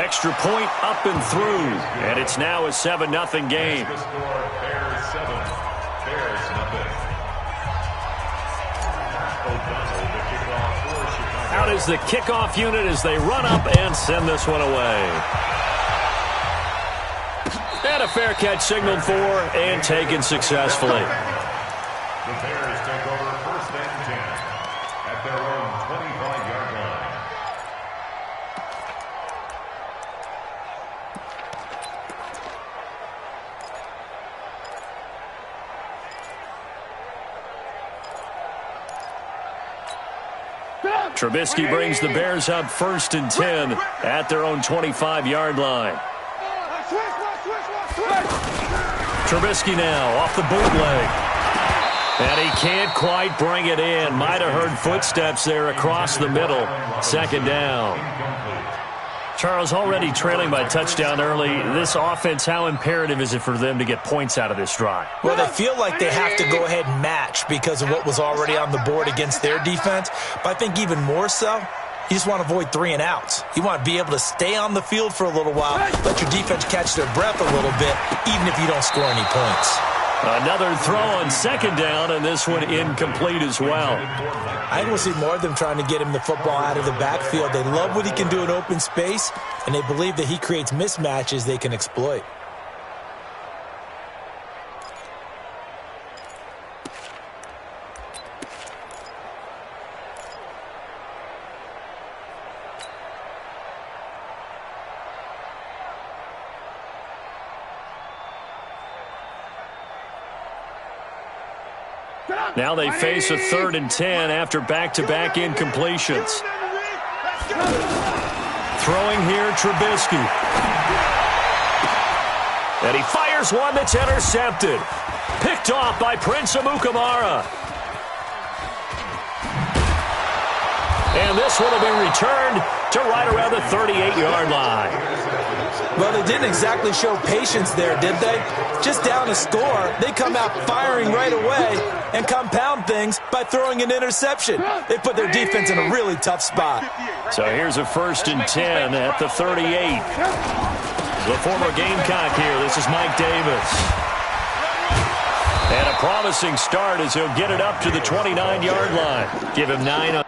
Extra point up and through, and it's now a 7-0 game. Out is the kickoff unit as they run up and send this one away. And a fair catch signaled for and taken successfully. The Bears take over 1st and 10 at their own 25-yard line. Trubisky brings the Bears up 1st and 10 at their own 25-yard line. Trubisky now off the bootleg. And he can't quite bring it in. Might have heard footsteps there across the middle. 2nd down. Charles, already trailing by touchdown early. This offense, how imperative is it for them to get points out of this drive? Well, they feel like they have to go ahead and match because of what was already on the board against their defense. But I think even more so, you just want to avoid 3 and outs. You want to be able to stay on the field for a little while, let your defense catch their breath a little bit, even if you don't score any points. Another throw on 2nd down, and this one incomplete as well. I think we'll see more of them trying to get him the football out of the backfield. They love what he can do in open space, and they believe that he creates mismatches they can exploit. Now they face a 3rd and 10 after back-to-back incompletions. Throwing here, Trubisky. And he fires one that's intercepted. Picked off by Prince Amukamara. And this one will be returned to right around the 38-yard line. Well, they didn't exactly show patience there, did they? Just down a score, they come out firing right away and compound things by throwing an interception. They put their defense in a really tough spot. So here's a 1st and 10 at the 38. The former Gamecock here. This is Mike Davis. And a promising start as he'll get it up to the 29-yard line. Give him 9 on.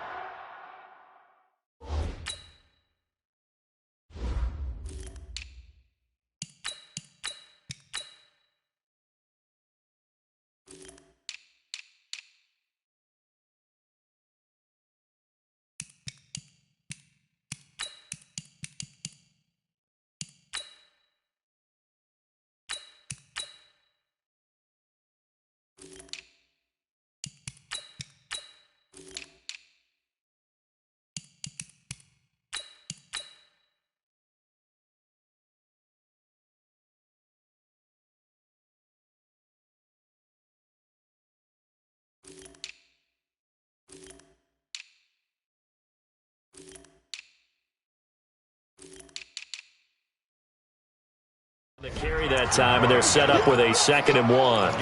The carry that time, and they're set up with a 2nd and 1.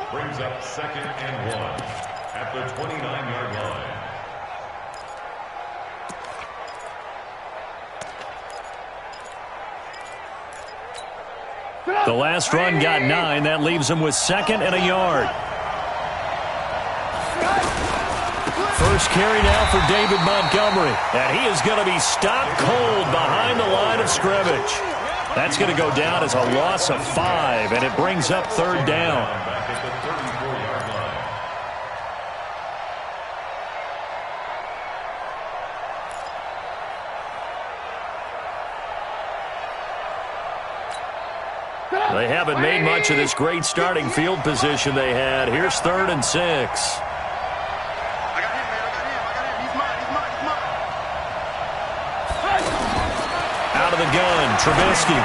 Brings up 2nd and 1 at the 29-yard line. The last run got 9. That leaves him with 2nd and a yard. First carry now for David Montgomery. And he is going to be stopped cold behind the line of scrimmage. That's going to go down as a loss of 5, and it brings up 3rd down. Back at the 34-yard line. They haven't made much of this great starting field position they had. Here's 3rd and 6. Out of the gun, Trubisky.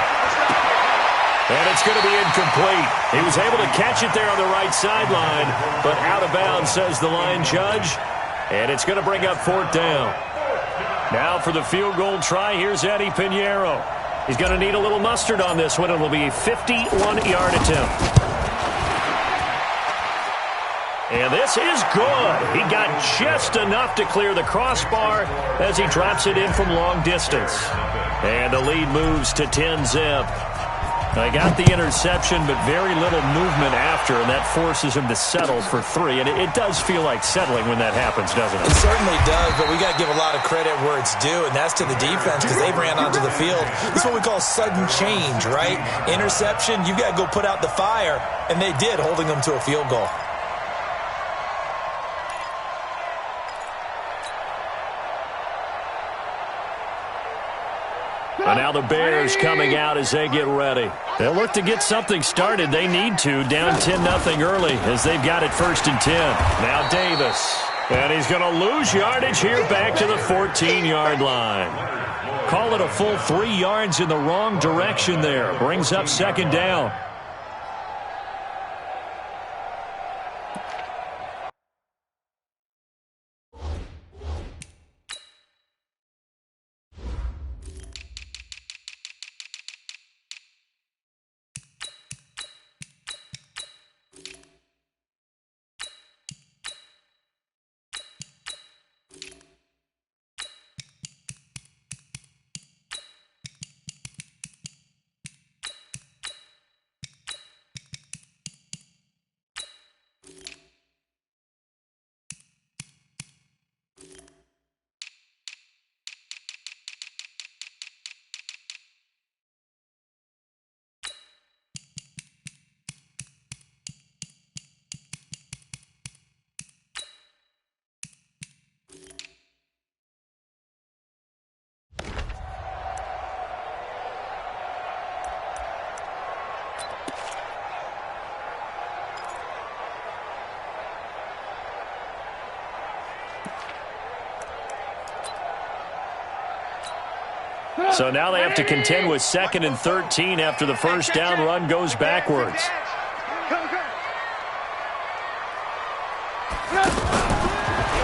And it's going to be incomplete. He was able to catch it there on the right sideline, but out of bounds, says the line judge. And it's going to bring up 4th down. Now for the field goal try, here's Eddie Pinheiro. He's going to need a little mustard on this one. It will be a 51-yard attempt. And this is good. He got just enough to clear the crossbar as he drops it in from long distance. And the lead moves to 10-zip. I got the interception, but very little movement after, and that forces him to settle for 3. And it does feel like settling when that happens, doesn't it? It certainly does, but we got to give a lot of credit where it's due, and that's to the defense because they ran onto the field. This is what we call sudden change, right? Interception, you've got to go put out the fire, and they did, holding them to a field goal. And now the Bears coming out as they get ready. They'll look to get something started. They need to. Down 10-0 early as they've got it 1st and 10. Now Davis. And he's going to lose yardage here back to the 14-yard line. Call it a full 3 yards in the wrong direction there. Brings up 2nd down. So now they have to contend with 2nd and 13 after the first down run goes backwards.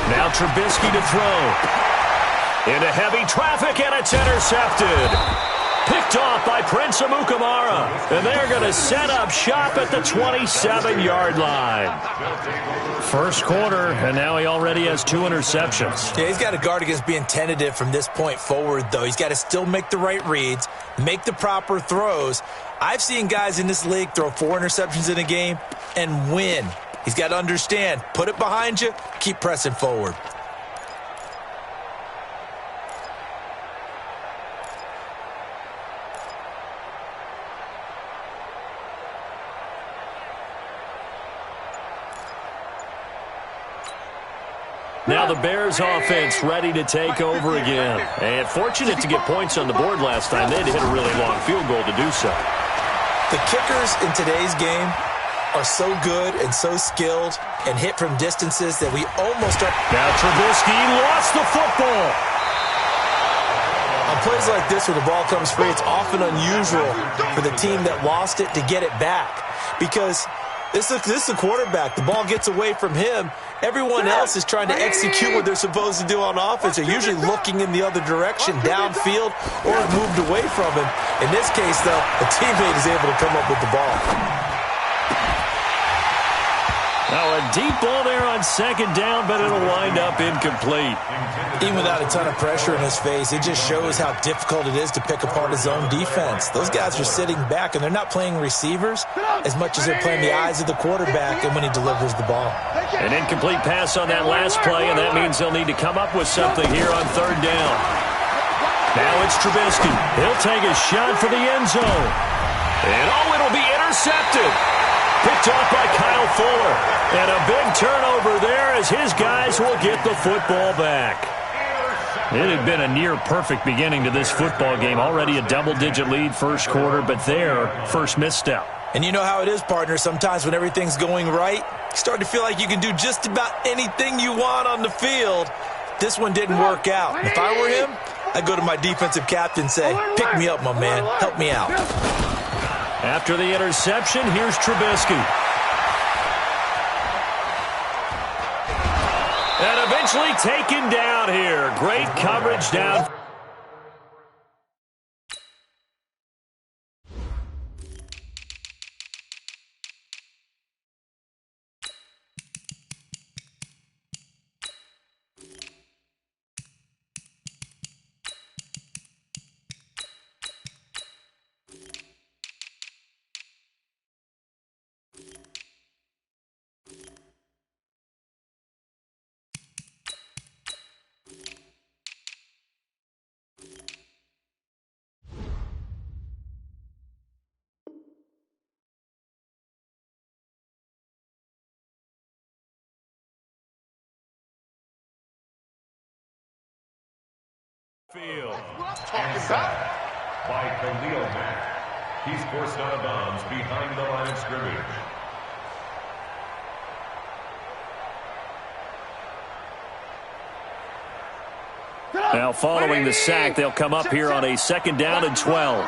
Now Trubisky to throw. Into heavy traffic, and it's intercepted. Picked off by Prince Amukamara. And they're going to set up shop at the 27-yard line. First quarter, and now he already has 2 interceptions. Yeah, he's got to guard against being tentative from this point forward, though. He's got to still make the right reads, make the proper throws. I've seen guys in this league throw 4 interceptions in a game and win. He's got to understand, put it behind you, keep pressing forward. Now the Bears offense ready to take over again. And fortunate to get points on the board last time. They had to hit a really long field goal to do so. The kickers in today's game are so good and so skilled and hit from distances that we almost are. Now Trubisky lost the football. On plays like this where the ball comes free, it's often unusual for the team that lost it to get it back because this is a quarterback. The ball gets away from him. Everyone else is trying to execute what they're supposed to do on offense. They're usually looking in the other direction, downfield, or have moved away from him. In this case, though, a teammate is able to come up with the ball. Now a deep ball there on 2nd down, but it'll wind up incomplete. Even without a ton of pressure in his face, it just shows how difficult it is to pick apart his own defense. Those guys are sitting back, and they're not playing receivers as much as they're playing the eyes of the quarterback and when he delivers the ball. An incomplete pass on that last play, and that means they'll need to come up with something here on 3rd down. Now it's Trubisky. He'll take a shot for the end zone. And it'll be intercepted. Picked off by Kyle Fuller. And a big turnover there as his guys will get the football back. It had been a near-perfect beginning to this football game. Already a double-digit lead first quarter, but their first misstep. And you know how it is, partner. Sometimes when everything's going right, you start to feel like you can do just about anything you want on the field. This one didn't work out. If I were him, I'd go to my defensive captain and say, pick me up, my man. Help me out. After the interception, here's Trubisky. And eventually taken down here. Great coverage down. Field. And sacked by Khalil Mack. He's forced out of bounds behind the line of scrimmage. Now following the sack, they'll come up here on a 2nd down and 12.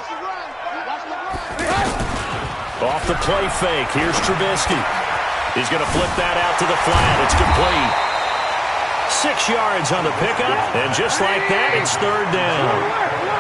Off the play fake, here's Trubisky. He's going to flip that out to the flat. It's complete. 6 yards on the pickup, and just like that, it's 3rd down.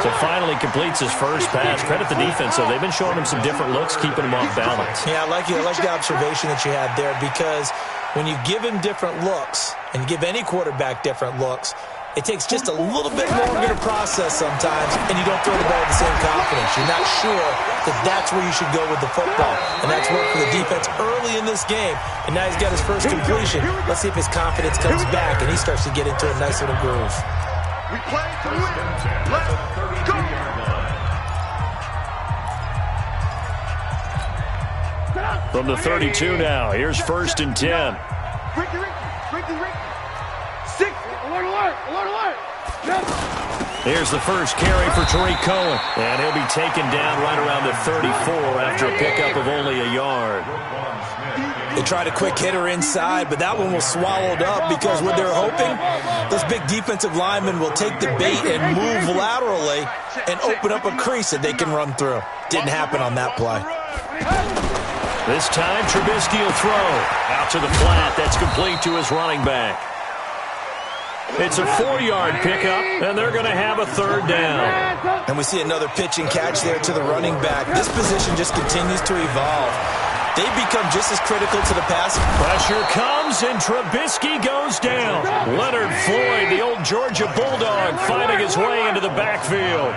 So finally completes his first pass. Credit the defense, though. They've been showing him some different looks, keeping him off balance. Yeah, I like the observation that you had there, because when you give him different looks, and you give any quarterback different looks, it takes just a little bit longer to process sometimes, and you don't throw the ball with the same confidence. You're not sure that that's where you should go with the football, and that's worked for the defense early in this game, and now he's got his first completion. Let's see if his confidence comes back, and he starts to get into a nice little groove. We play to win. Let's go. From the 32 now, here's 1st and 10. Ricky. 6. Alert. Here's the first carry for Tariq Cohen, and he'll be taken down right around the 34 after a pickup of only a yard. They tried a quick hitter inside, but that one was swallowed up because what they're hoping, those big defensive linemen will take the bait and move laterally and open up a crease that they can run through. Didn't happen on that play. This time, Trubisky will throw. Out to the flat. That's complete to his running back. It's a 4-yard pickup, and they're going to have a 3rd down. And we see another pitch and catch there to the running back. This position just continues to evolve. They become just as critical to the pass. Pressure comes, and Trubisky goes down. Leonard Floyd, the old Georgia Bulldog, finding his way into the backfield.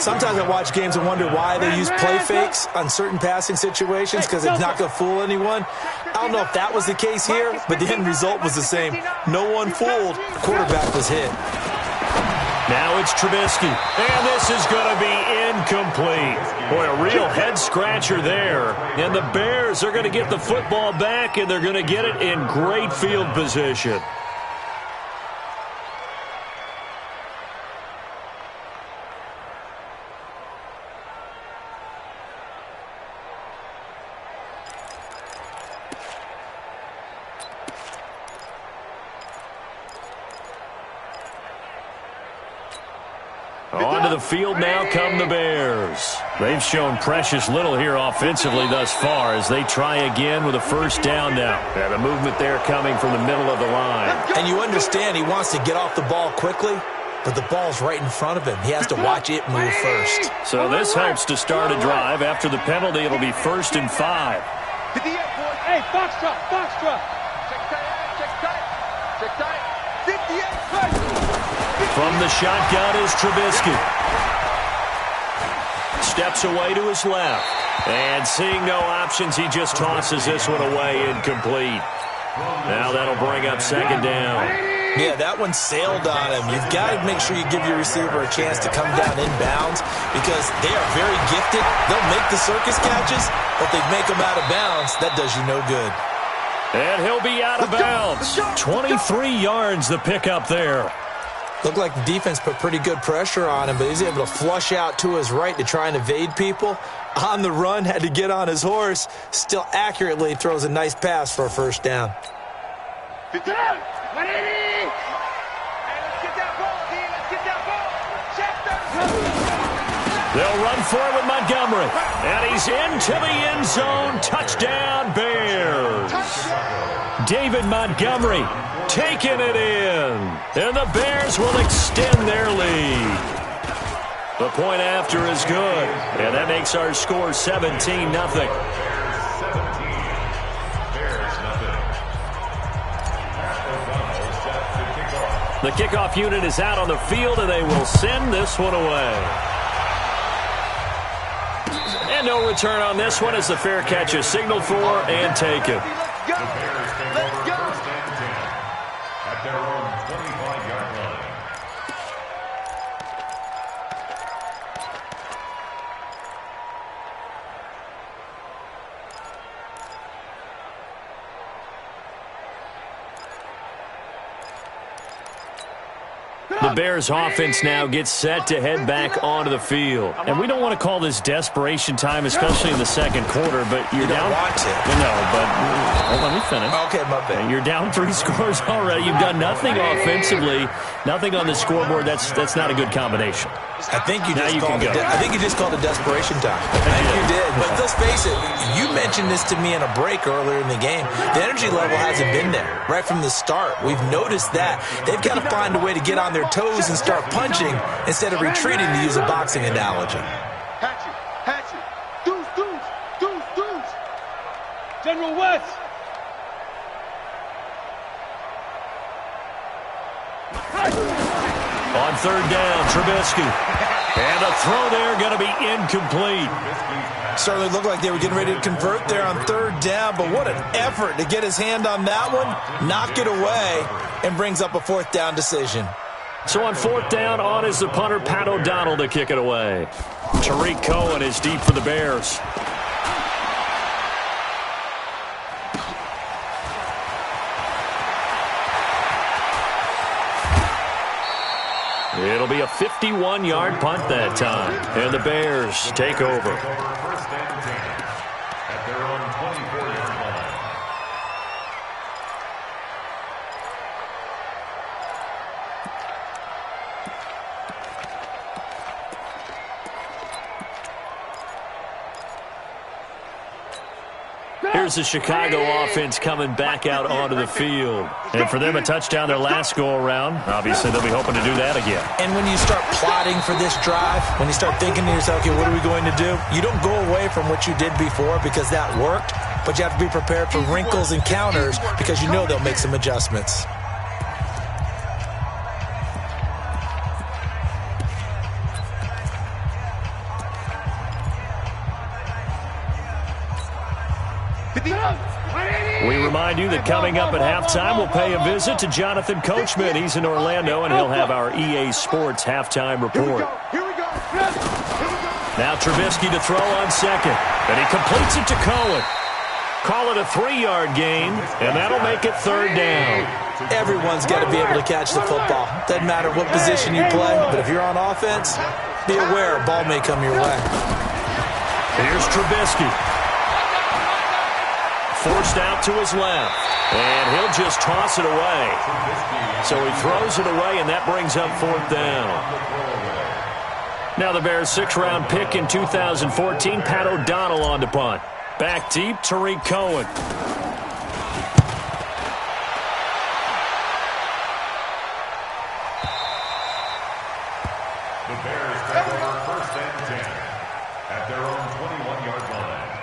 Sometimes I watch games and wonder why they use play fakes on certain passing situations, because it's not going to fool anyone. I don't know if that was the case here, but the end result was the same. No one fooled. The quarterback was hit. Now it's Trubisky, and this is going to be incomplete. Boy, a real head-scratcher there. And the Bears are going to get the football back, and they're going to get it in great field position. Onto the field now come the Bears. They've shown precious little here offensively thus far as they try again with a 1st down now. And the movement there coming from the middle of the line. And you understand he wants to get off the ball quickly, but the ball's right in front of him. He has to watch it move first. So this helps to start a drive. After the penalty, it'll be 1st and 5. Hey, Foxtrot. Check tight. 58. From the shotgun is Trubisky. Steps away to his left. And seeing no options, he just tosses this one away, incomplete. Now that'll bring up 2nd down. Yeah, that one sailed on him. You've got to make sure you give your receiver a chance to come down inbounds, because they are very gifted. They'll make the circus catches, but they make them out of bounds. That does you no good. And he'll be out of bounds. 23 yards the pickup there. Looked like the defense put pretty good pressure on him, but he's able to flush out to his right to try and evade people. On the run, had to get on his horse. Still accurately throws a nice pass for a 1st down. Let's get that ball, They'll run for it with Montgomery. And he's into the end zone. Touchdown, Bears. David Montgomery taking it in. And the Bears will extend their lead. The point after is good. And that makes our score 17-0. The kickoff unit is out on the field, and they will send this one away. And no return on this one as the fair catch is signaled for and taken. At their own 25-yard line. The Bears offense now gets set to head back onto the field. And we don't want to call this desperation time, especially in the second quarter, but you're down. Want to. No, but let me finish. Okay, my bad. You're down 3 scores already. You've done nothing offensively, nothing on the scoreboard. That's not a good combination. I think you just called it desperation time. I think you did. But let's face it, you mentioned this to me in a break earlier in the game. The energy level hasn't been there right from the start. We've noticed that. They've got to find a way to get on their toes and start punching instead of retreating, to use a boxing analogy. Hatchet. Deuce. General West. On third down, Trubisky. And a throw there going to be incomplete. Certainly looked like they were getting ready to convert there on third down, but what an effort to get his hand on that one, knock it away, and brings up a fourth down decision. So on fourth down, on is the punter, Pat O'Donnell, to kick it away. Tariq Cohen is deep for the Bears. It'll be a 51-yard punt that time, and the Bears take over. First and 10 at their own 24-yard line. Here's the Chicago offense coming back out onto the field. And for them, a touchdown their last go-around. Obviously, they'll be hoping to do that again. And when you start plotting for this drive, when you start thinking to yourself, okay, what are we going to do? You don't go away from what you did before because that worked, but you have to be prepared for wrinkles and counters because you know they'll make some adjustments. We remind you that coming up at halftime, we'll pay a visit to Jonathan Coachman. He's in Orlando, and he'll have our EA Sports halftime report. Here we go. Now Trubisky to throw on second, and he completes it to Cohen. Call it a 3-yard gain, and that'll make it third down. Everyone's got to be able to catch the football. Doesn't matter what position you play, but if you're on offense, be aware a ball may come your way. Here's Trubisky. Forced out to his left, and he'll just toss it away. So he throws it away, and that brings up fourth down. Now the Bears' 6th-round pick in 2014, Pat O'Donnell on to punt. Back deep, Tariq Cohen. The Bears take over first and 10 at their own 21-yard line.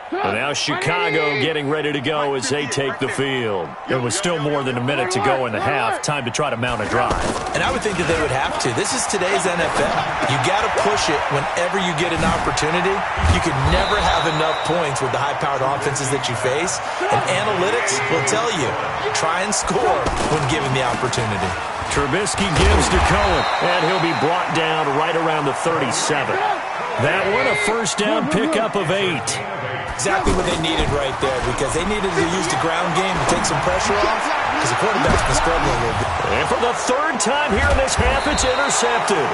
And now Chicago getting ready to go as they take the field. There was still more than a minute to go in the half. Time to try to mount a drive. And I would think that they would have to. This is today's NFL. You got to push it whenever you get an opportunity. You could never have enough points with the high-powered offenses that you face. And analytics will tell you, try and score when given the opportunity. Trubisky gives to Cohen, and he'll be brought down right around the 37. That one, a first down pickup of 8. Exactly what they needed right there, because they needed to use the ground game to take some pressure off, because the quarterback's been struggling a little bit. And for the third time here in this half, it's intercepted.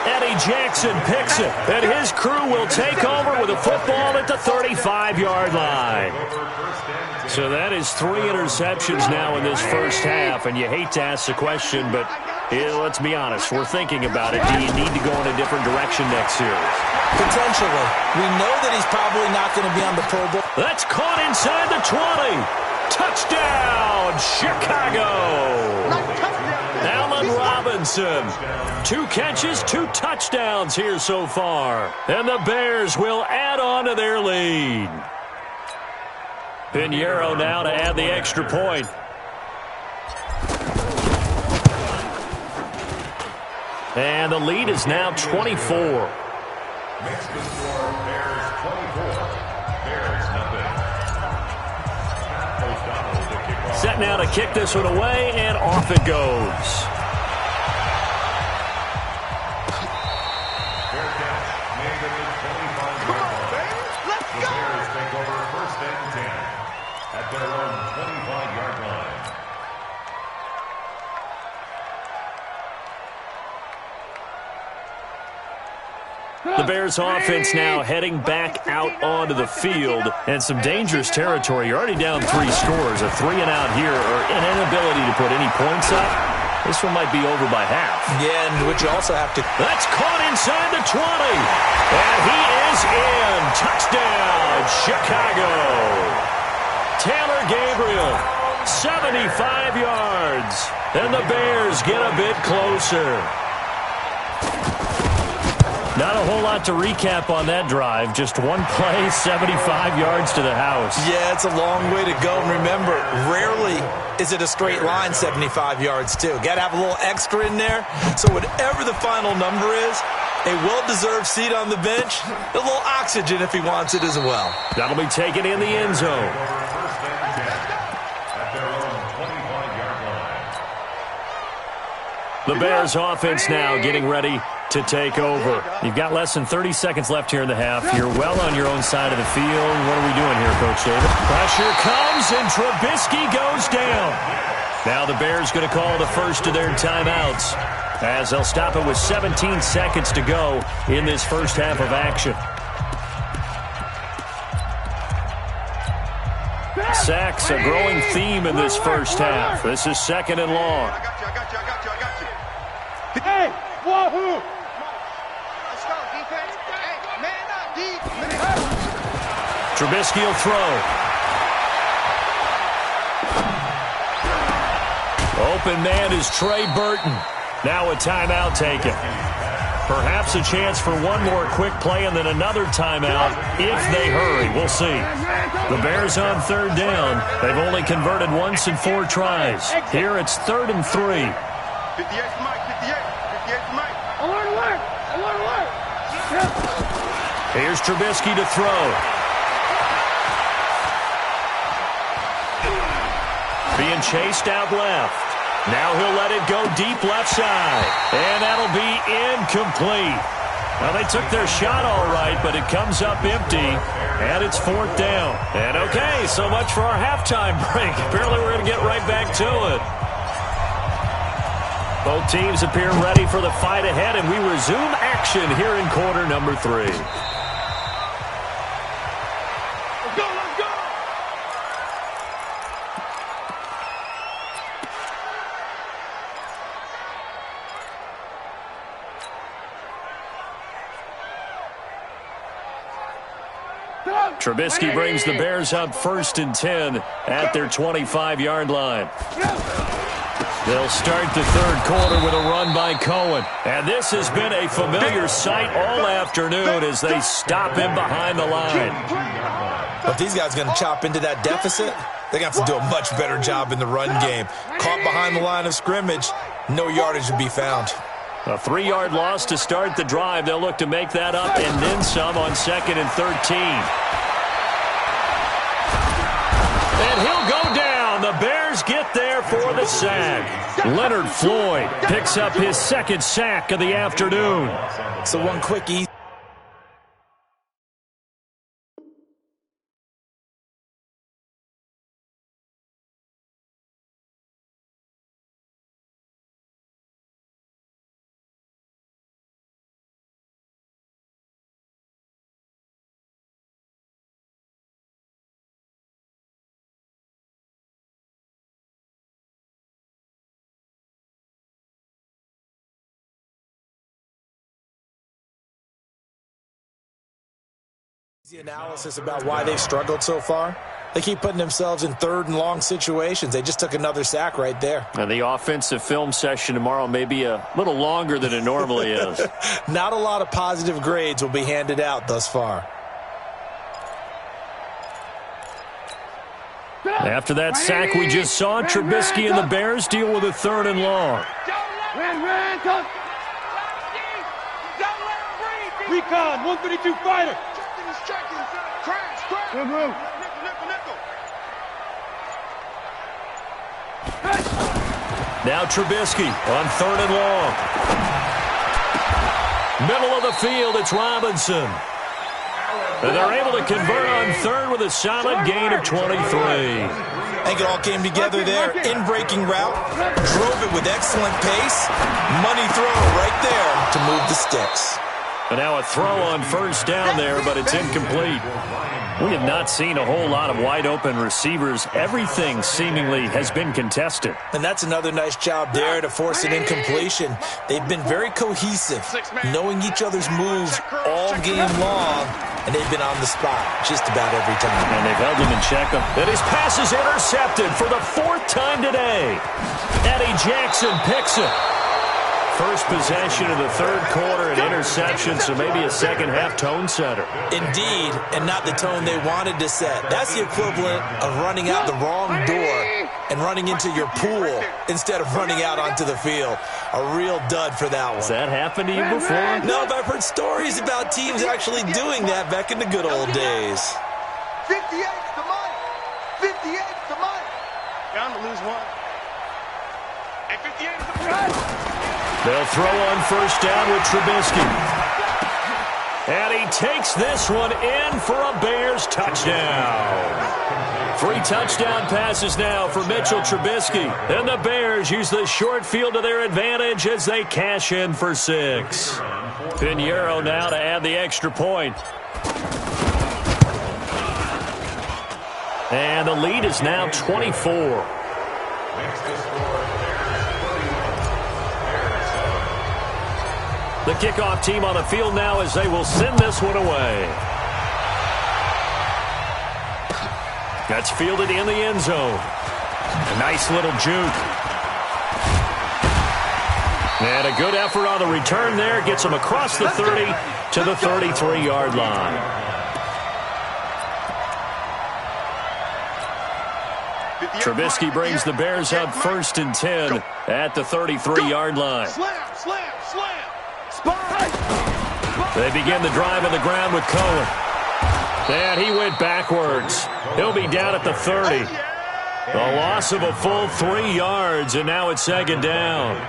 Eddie Jackson picks it, and his crew will take over with a football at the 35-yard line. So that is 3 interceptions now in this first half, and you hate to ask the question, but let's be honest, we're thinking about it. Do you need to go in a different direction next series? Potentially. We know that he's probably not going to be on the Pro Bowl. That's caught inside the 20. Touchdown, Chicago. Allen Robinson. 2 catches, 2 touchdowns here so far. And the Bears will add on to their lead. Pinheiro now to add the extra point. And the lead is now 24. Makes the score Bears 24. Bears nothing. O'Donnell to kick off. Set now to kick this one away, and off it goes. Fair catch made at the 25-yard line. The Bears take over first and 10 at their own 25. The Bears offense now heading back out onto the field, and some dangerous territory. You're already down 3 scores. A 3-and-out here, or an inability to put any points up. This one might be over by half. Yeah, and what you also have to... That's caught inside the 20. And he is in. Touchdown, Chicago. Taylor Gabriel, 75 yards. And the Bears get a bit closer. Not a whole lot to recap on that drive. Just one play, 75 yards to the house. Yeah, it's a long way to go. And remember, rarely is it a straight line 75 yards, too. Got to have a little extra in there. So whatever the final number is, a well-deserved seat on the bench, a little oxygen if he wants it as well. That'll be taken in the end zone. The Bears offense now getting ready to take over. You've got less than 30 seconds left here in the half. You're well on your own side of the field. What are we doing here, Coach David? Pressure comes, and Trubisky goes down. Now the Bears going to call the first of their timeouts, as they'll stop it with 17 seconds to go in this first half of action. Sacks, a growing theme in this first half. This is 2nd and long. Hey, wahoo! Let's go, defense. Hey, man up, defense. Trubisky will throw. Open man is Trey Burton. Now a timeout taken. Perhaps a chance for one more quick play and then another timeout if they hurry. We'll see. The Bears on 3rd down. They've only converted once in 4 tries. Here it's 3rd and 3. 58 Mike, 58 Mike. Alert. Here's Trubisky to throw. Being chased out left. Now he'll let it go deep left side. And that'll be incomplete. Well, they took their shot all right, but it comes up empty. And it's 4th down. And okay, so much for our halftime break. Apparently we're going to get right back to it. Both teams appear ready for the fight ahead, and we resume action here in quarter number 3. Let's go! Trubisky brings the Bears up 1st and 10 at their 25-yard line. They'll start the 3rd quarter with a run by Cohen. And this has been a familiar sight all afternoon as they stop him behind the line. But if these guys are going to chop into that deficit, they're going to have to do a much better job in the run game. Caught behind the line of scrimmage, no yardage to be found. A 3-yard loss to start the drive. They'll look to make that up and then some on 2nd and 13. And he'll go down. The Bears get there for the sack. Leonard Floyd picks up his 2nd sack of the afternoon. So one quick easy. Analysis about why they've struggled so far. They keep putting themselves in 3rd and long situations. They just took another sack right there. And the offensive film session tomorrow may be a little longer than it normally is. Not a lot of positive grades will be handed out thus far. After that sack we just saw, Trubisky and the Bears deal with a 3rd and long. Recon, 132 fighter. Good move. Now Trubisky on 3rd and long. Middle of the field, it's Robinson. And they're able to convert on 3rd with a solid gain of 23. I think it all came together there. In-breaking route, drove it with excellent pace. Money throw right there to move the sticks. And now a throw on first down there, but it's incomplete. We have not seen a whole lot of wide-open receivers. Everything seemingly has been contested. And that's another nice job there to force an incompletion. They've been very cohesive, knowing each other's moves all game long, and they've been on the spot just about every time. And they've held him in check. And his pass is intercepted for the 4th time today. Eddie Jackson picks it. First possession of the 3rd quarter, an interception, so maybe a second-half tone setter. Indeed, and not the tone they wanted to set. That's the equivalent of running out the wrong door and running into your pool instead of running out onto the field. A real dud for that one. Has that happened to you before? No, but I've heard stories about teams actually doing that back in the good old days. 58's the money. 58's the money. Down to lose one. And 58's the money. They'll throw on first down with Trubisky. And he takes this one in for a Bears touchdown. 3 touchdown passes now for Mitchell Trubisky. And the Bears use the short field to their advantage as they cash in for 6. Pinheiro now to add the extra point. And the lead is now 24. The kickoff team on the field now as they will send this one away. That's fielded in the end zone. A nice little juke. And a good effort on the return there. Gets him across the 30 to the 33-yard line. Trubisky brings the Bears up 1st and 10 at the 33-yard line. They begin the drive on the ground with Cohen. And he went backwards. He'll be down at the 30. A loss of a full 3 yards, and now it's 2nd down.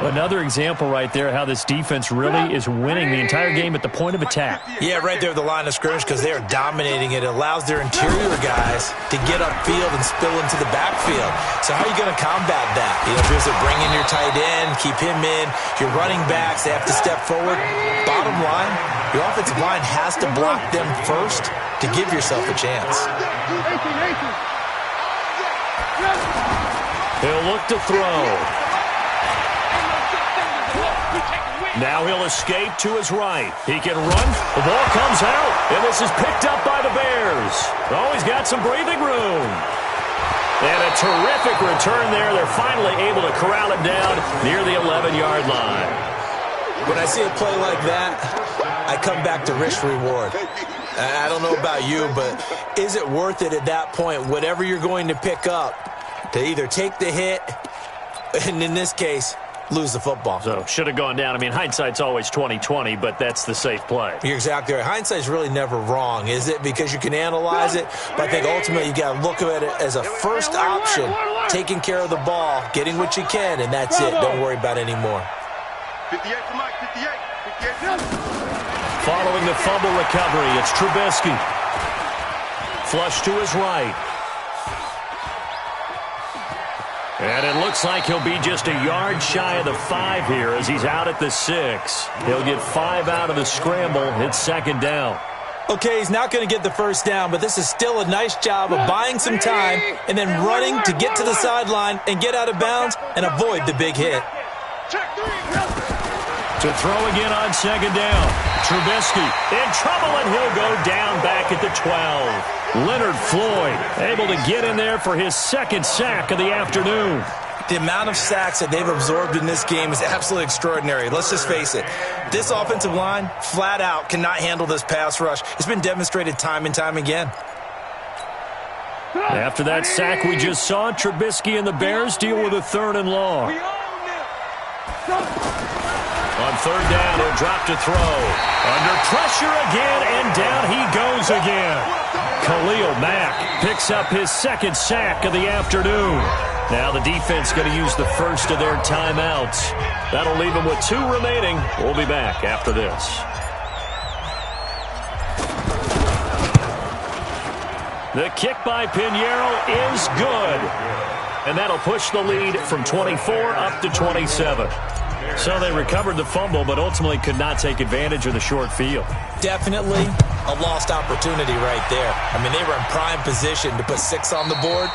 Another example right there how this defense really is winning the entire game at the point of attack. Yeah, right there at the line of scrimmage because they are dominating it. It allows their interior guys to get upfield and spill into the backfield. So how are you going to combat that? You know, if you're bring in your tight end, keep him in. Your running backs, they have to step forward. Bottom line, your offensive line has to block them first to give yourself a chance. He'll look to throw. Now he'll escape to his right. He can run. The ball comes out, and this is picked up by the Bears. Oh, he's got some breathing room. And a terrific return there. They're finally able to corral him down near the 11-yard line. When I see a play like that, I come back to risk-reward. I don't know about you, but is it worth it at that point, whatever you're going to pick up, to either take the hit, and in this case, lose the football? So, should have gone down. I mean, hindsight's always 20/20, but that's the safe play. You're exactly right. Hindsight's really never wrong, is it? Because you can analyze it, but I think ultimately you got to look at it as a first option, taking care of the ball, getting what you can, and that's it. Don't worry about it anymore. 58 for Mike, 58. 58. Following the fumble recovery, it's Trubisky. Flush to his right. And it looks like he'll be just a yard shy of the 5 here as he's out at the 6. He'll get 5 out of the scramble. It's 2nd down. Okay, he's not going to get the first down, but this is still a nice job of buying some time and then running to get to the sideline and get out of bounds and avoid the big hit. To throw again on 2nd down. Trubisky in trouble, and he'll go down back at the 12. Leonard Floyd able to get in there for his 2nd sack of the afternoon. The amount of sacks that they've absorbed in this game is absolutely extraordinary. Let's just face it. This offensive line, flat out, cannot handle this pass rush. It's been demonstrated time and time again. After that sack we just saw, Trubisky and the Bears deal with a 3rd and long. On 3rd down, he'll drop to throw. Under pressure again, and down he goes again. Khalil Mack picks up his 2nd sack of the afternoon. Now the defense going to use the first of their timeouts. That'll leave them with 2 remaining. We'll be back after this. The kick by Pinheiro is good. And that'll push the lead from 24 up to 27. So they recovered the fumble, but ultimately could not take advantage of the short field. Definitely a lost opportunity right there. I mean, they were in prime position to put 6 on the board,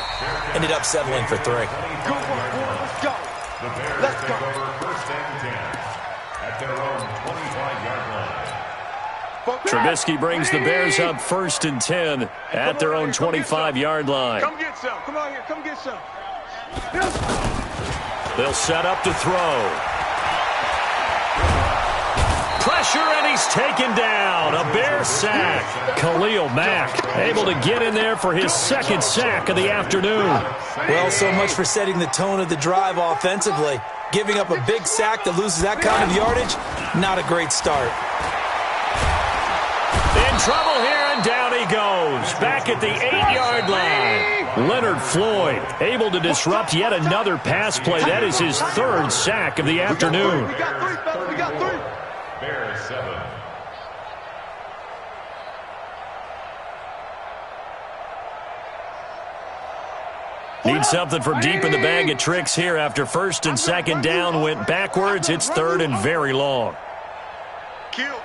ended up settling for 3. Let's go. The Bears take over first and 10 at their own 25-yard line. Trubisky brings the Bears up first and 10 at their own 25-yard line. Come get some. Come on here. Come get some. They'll set up to throw. Pressure, and he's taken down. A Bear sack. Khalil Mack able to get in there for his second sack of the afternoon. Well, so much for setting the tone of the drive offensively. Giving up a big sack that loses that kind of yardage, not a great start. In trouble here, and down he goes. Back at the 8-yard line. Leonard Floyd able to disrupt yet another pass play. That is his 3rd sack of the afternoon. We got 3, fellas. We got 3. Bears 7. Need something from deep in the bag of tricks here after first and second down went backwards. It's 3rd and very long. Kill.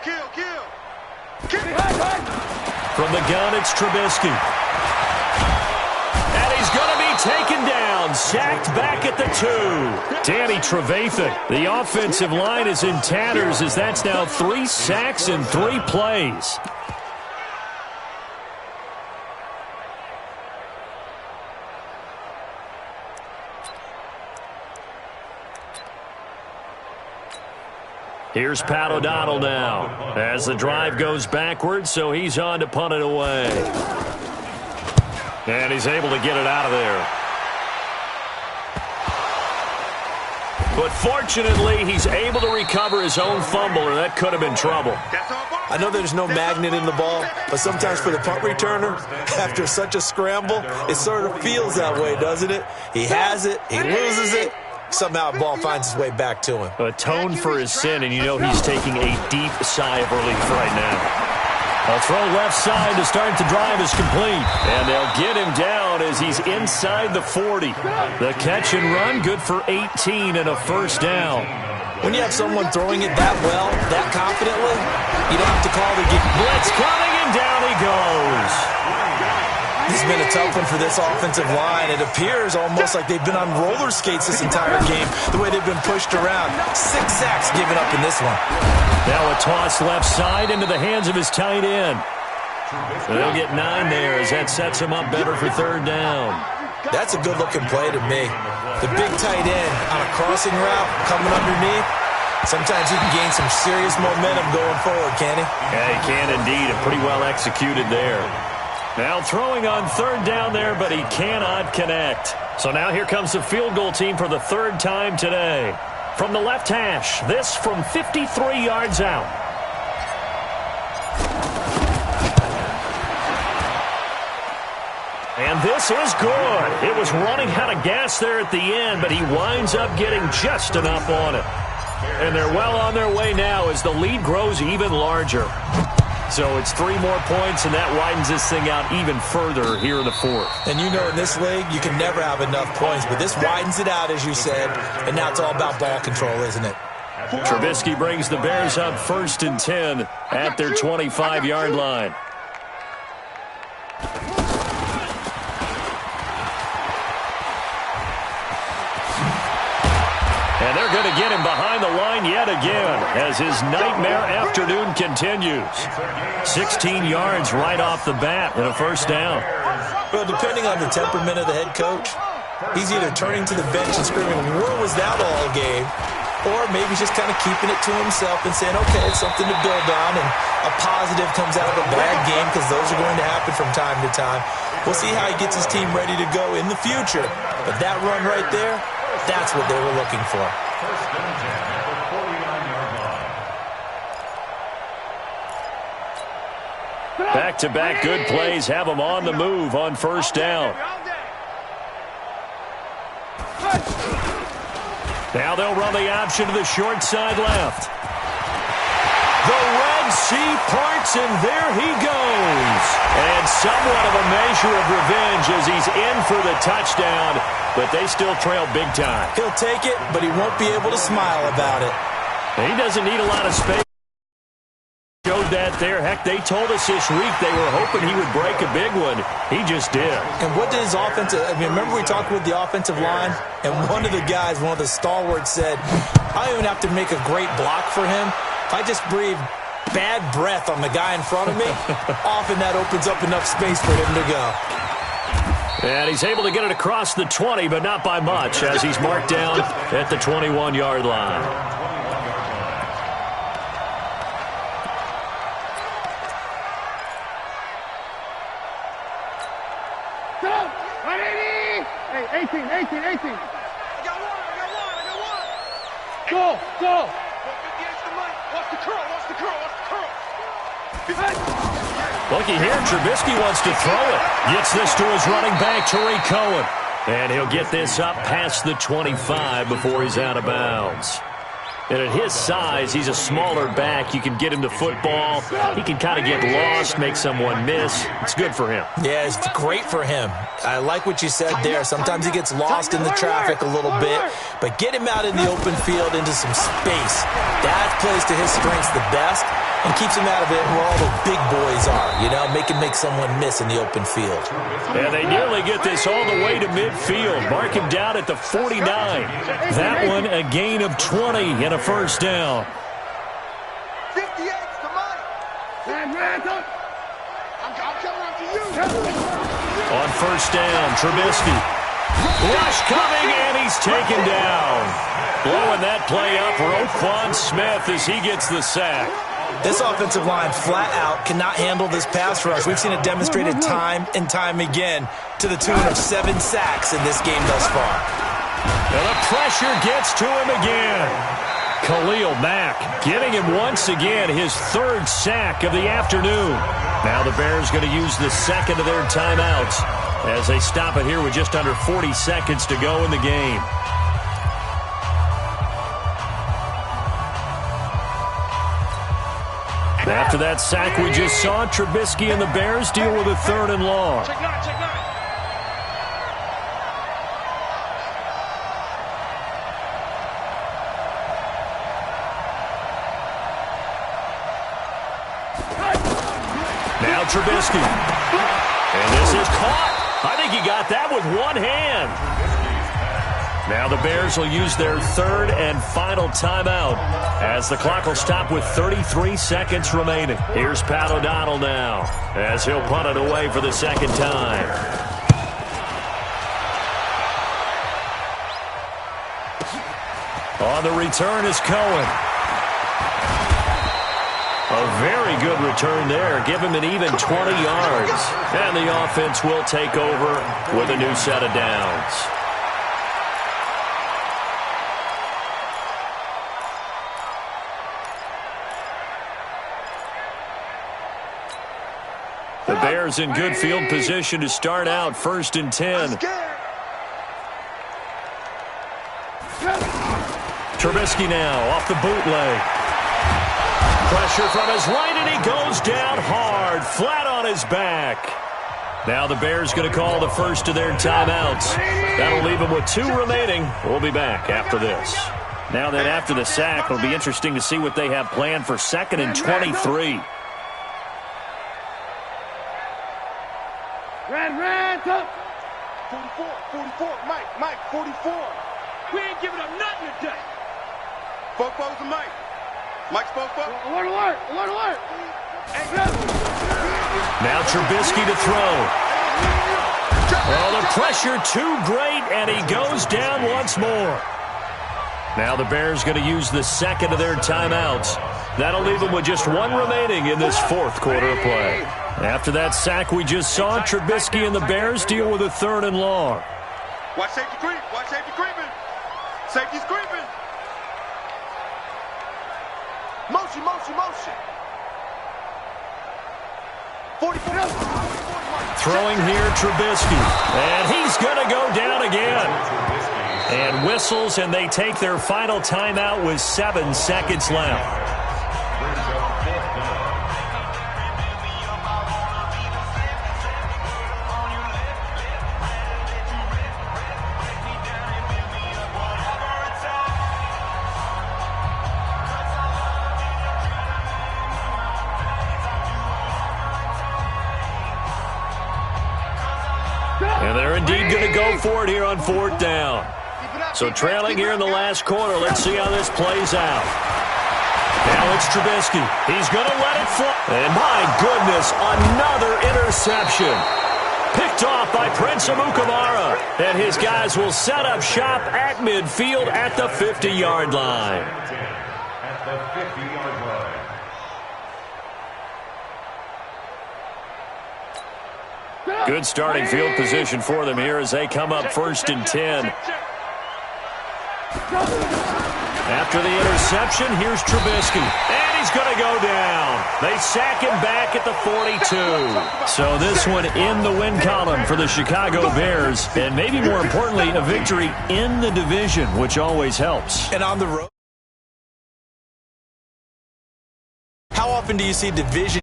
From the gun, it's Trubisky. And he's going to be taken down. Sacked back at the 2. Danny Trevathan. The offensive line is in tatters as that's now 3 sacks in 3 plays. Here's Pat O'Donnell now as the drive goes backwards, so he's on to punt it away. And he's able to get it out of there. But fortunately, he's able to recover his own fumble, or that could have been trouble. I know there's no magnet in the ball, but sometimes for the punt returner, after such a scramble, it sort of feels that way, doesn't it? He has it, he loses it. Somehow the ball finds its way back to him. Atoned for his sin, and you know he's taking a deep sigh of relief right now. A throw left side to start the drive is complete. And they'll get him down as he's inside the 40. The catch and run, good for 18 and a first down. When you have someone throwing it that well, that confidently, you don't have to call the game. Blitz coming, and down he goes. This has been a tough one for this offensive line. It appears almost like they've been on roller skates this entire game, the way they've been pushed around. 6 sacks given up in this one. Now a toss left side into the hands of his tight end. They'll get 9 there as that sets him up better for 3rd down. That's a good-looking play to me. The big tight end on a crossing route coming underneath. Sometimes he can gain some serious momentum going forward, can't he? Yeah, he can indeed, and pretty well executed there. Now throwing on 3rd down there, but he cannot connect. So now here comes the field goal team for the 3rd time today. From the left hash, this from 53 yards out. And this is good. It was running out of gas there at the end, but he winds up getting just enough on it. And they're well on their way now as the lead grows even larger. So it's 3 more points, and that widens this thing out even further here in the 4th. And you know in this league, you can never have enough points, but this widens it out, as you said, and now it's all about ball control, isn't it? Trubisky brings the Bears up first and 10 at their 25-yard line. And they're going to get him behind the line yet again as his nightmare afternoon continues. 16 yards right off the bat and a first down. Well, depending on the temperament of the head coach, he's either turning to the bench and screaming, "Where was that all game?" Or maybe just kind of keeping it to himself and saying, okay, it's something to build on, and a positive comes out of a bad game because those are going to happen from time to time. We'll see how he gets his team ready to go in the future. But that run right there, that's what they were looking for. First and 10 at the 49-yard line. Back-to-back good plays have him on the move on first down. Now they'll run the option to the short side left. The Red Sea parts, and there he goes. And somewhat of a measure of revenge as he's in for the touchdown, but they still trail big time. He'll take it, but he won't be able to smile about it. He doesn't need a lot of space. Showed that there. Heck, they told us this week they were hoping he would break a big one. He just did. And what did his offensive, remember we talked with the offensive line? And one of the guys, one of the stalwarts said, I don't even have to make a great block for him. I just breathe bad breath on the guy in front of me. Often that opens up enough space for him to go. And he's able to get it across the 20, but not by much, as he's marked down at the 21-yard line. Hey, 18. I got one. Go. 58's the money. Watch the curl. Looky here, Trubisky wants to throw it. Gets this to his running back, Tariq Cohen. And he'll get this up past the 25 before he's out of bounds. And at his size, he's a smaller back. You can get him to football. He can kind of get lost, make someone miss. It's good for him. Yeah, it's great for him. I like what you said there. Sometimes he gets lost in the traffic a little bit, but get him out in the open field into some space. That plays to his strengths the best and keeps him out of it where all the big boys are, make someone miss in the open field. And they nearly get this all the way to midfield. Mark him down at the 49. That one a gain of 20 and a first down. 58's the money. I'm coming after you. On first down, Trubisky. Rush coming, and he's taken down. Blowing that play up, Roquan Smith as he gets the sack. This offensive line flat out cannot handle this pass rush. We've seen it demonstrated time and time again to the tune of 7 sacks in this game thus far. And the pressure gets to him again. Khalil Mack getting him once again, his 3rd sack of the afternoon. Now the Bears going to use the second of their timeouts as they stop it here with just under 40 seconds to go in the game. After that sack we just saw, Trubisky and the Bears deal with a 3rd and long. Check nine. Now Trubisky. And this is caught. I think he got that with one hand. Now the Bears will use their 3rd and final timeout as the clock will stop with 33 seconds remaining. Here's Pat O'Donnell now as he'll punt it away for the 2nd time. On the return is Cohen. A very good return there. Give him an even 20 yards. And the offense will take over with a new set of downs. The Bears in good field position to start out 1st and 10. Trubisky now off the bootleg. Pressure from his right, and he goes down hard, flat on his back. Now the Bears going to call the first of their timeouts. That'll leave them with 2 remaining. We'll be back after this. Now that after the sack, it'll be interesting to see what they have planned for 2nd and 23. Red, up. 44, Mike, 44. We ain't giving up nothing today. Football's the Mike. Mike's Fofo. Alert. Now Trubisky to throw. Oh, the pressure too great, and he goes down once more. Now the Bears going to use the 2nd of their timeouts. That'll leave them with just 1 remaining in this 4th quarter of play. After that sack we just saw, Trubisky and the Bears deal with a 3rd and long. Watch safety creep. Safety's creeping. Motion. 44. Throwing here, Trubisky. And he's going to go down again. And whistles, and they take their final timeout with 7 seconds left. indeed going to go for it here on 4th down. So trailing here in the last quarter. Let's see how this plays out. Now it's Trubisky. He's going to let it fly. And my goodness, another interception. Picked off by Prince Amukamara. And his guys will set up shop at midfield at the 50-yard line. At the 50-yard line. Good starting field position for them here as they come up 1st and 10. After the interception, here's Trubisky. And he's going to go down. They sack him back at the 42. So this one in the win column for the Chicago Bears. And maybe more importantly, a victory in the division, which always helps. And on the road, how often do you see division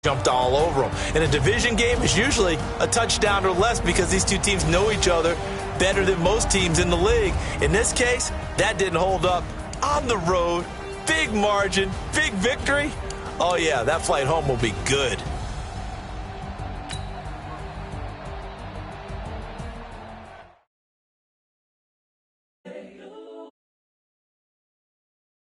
jumped all over them? In a division game, it's usually a touchdown or less because these two teams know each other better than most teams in the league. In this case, that didn't hold up. On the road, big margin, big victory. Oh, yeah, that flight home will be good.